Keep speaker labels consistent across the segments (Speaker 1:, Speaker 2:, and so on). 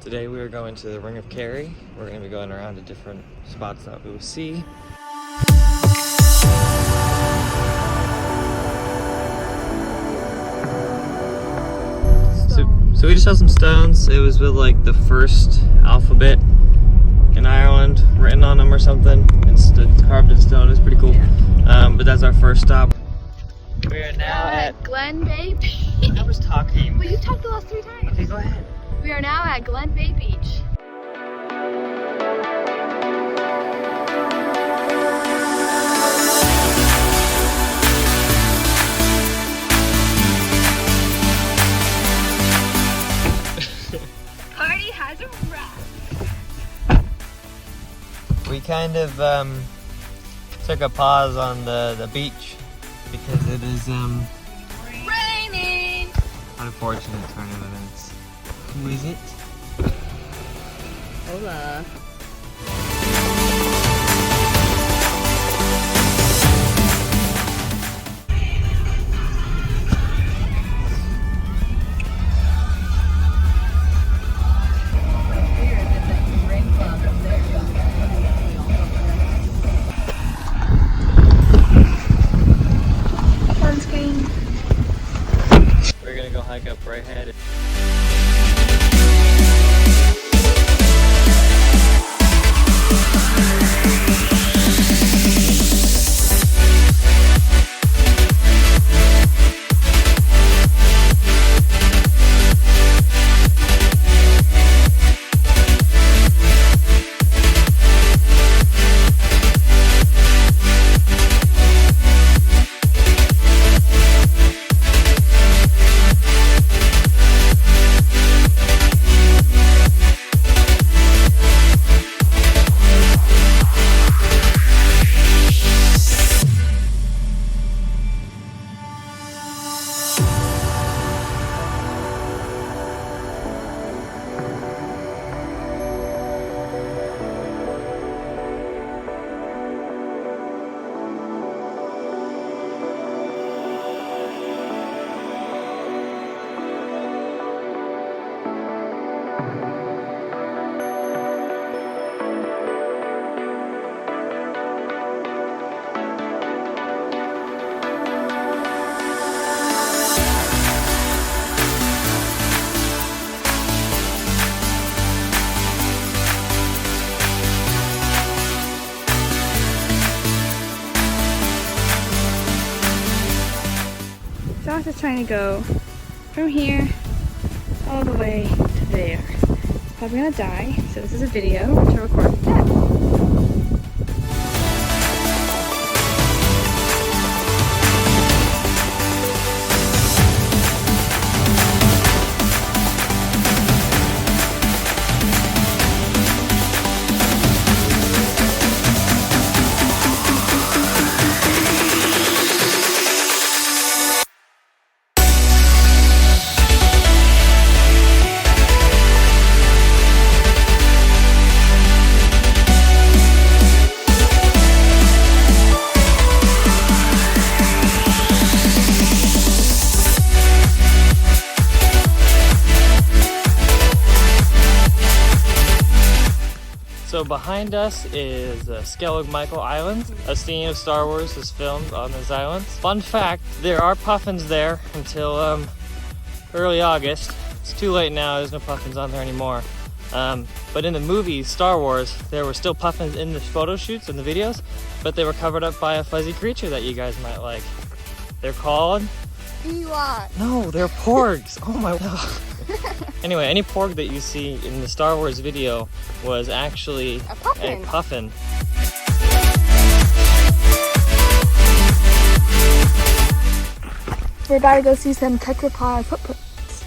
Speaker 1: Today we are going to the Ring of Kerry. We're going to be going around to different spots that we will see. So we just saw some stones. It was with like the first alphabet in Ireland written on them or something. It's carved in stone. It's pretty cool.
Speaker 2: Yeah.
Speaker 1: But that's our first stop. We are now at
Speaker 2: Glen Bay Beach.
Speaker 1: I was talking.
Speaker 2: Well, you talked the last 3 times.
Speaker 1: Okay, go ahead.
Speaker 2: We are now at Glen Bay Beach. Party has arrived.
Speaker 1: We kind of took a pause on the beach because it is
Speaker 2: Raining.
Speaker 1: unfortunate turn of events. Who is it?
Speaker 2: Hola.
Speaker 1: We're gonna go hike up right ahead.
Speaker 2: Josh is trying to go from here all the way to there. Probably gonna die, so this is a video to record that.
Speaker 1: So behind us is Skellig Michael Island. A scene of Star Wars is filmed on this island. Fun fact, there are puffins there until early August. It's too late now, there's no puffins on there anymore. But in the movie Star Wars, there were still puffins in the photo shoots and the videos, but they were covered up by a fuzzy creature that you guys might like. They're called...
Speaker 2: Ewok.
Speaker 1: No, they're porgs. Oh my god. Anyway, any porg that you see in the Star Wars video was actually
Speaker 2: A puffin.
Speaker 1: a puffin.
Speaker 2: We're about to go see some tetrapod footprints.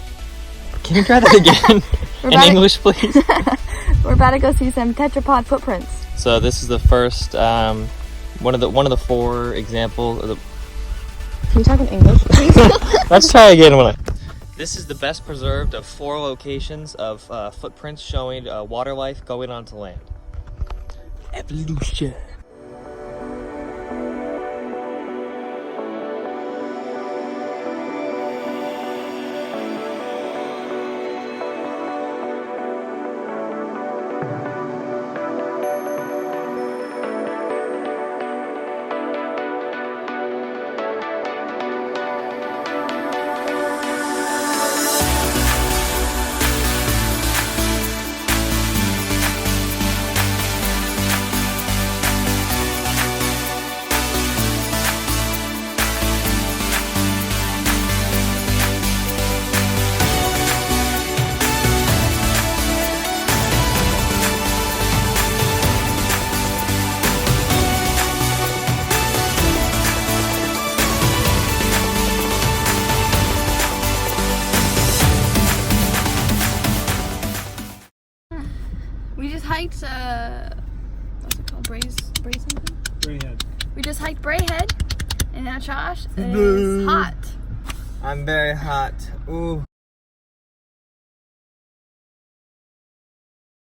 Speaker 1: Can you try that again? In English, please.
Speaker 2: We're about to go see some tetrapod footprints.
Speaker 1: So this is the first one of the 4 examples of the...
Speaker 2: Can you talk in English, please?
Speaker 1: Let's try again. This is the best preserved of 4 locations of footprints showing water life going onto land. Evolution.
Speaker 2: hiked, what's it called? Bray something?
Speaker 3: Brayhead.
Speaker 2: We just hiked Brayhead, and now Josh is hot.
Speaker 3: I'm very hot. Ooh.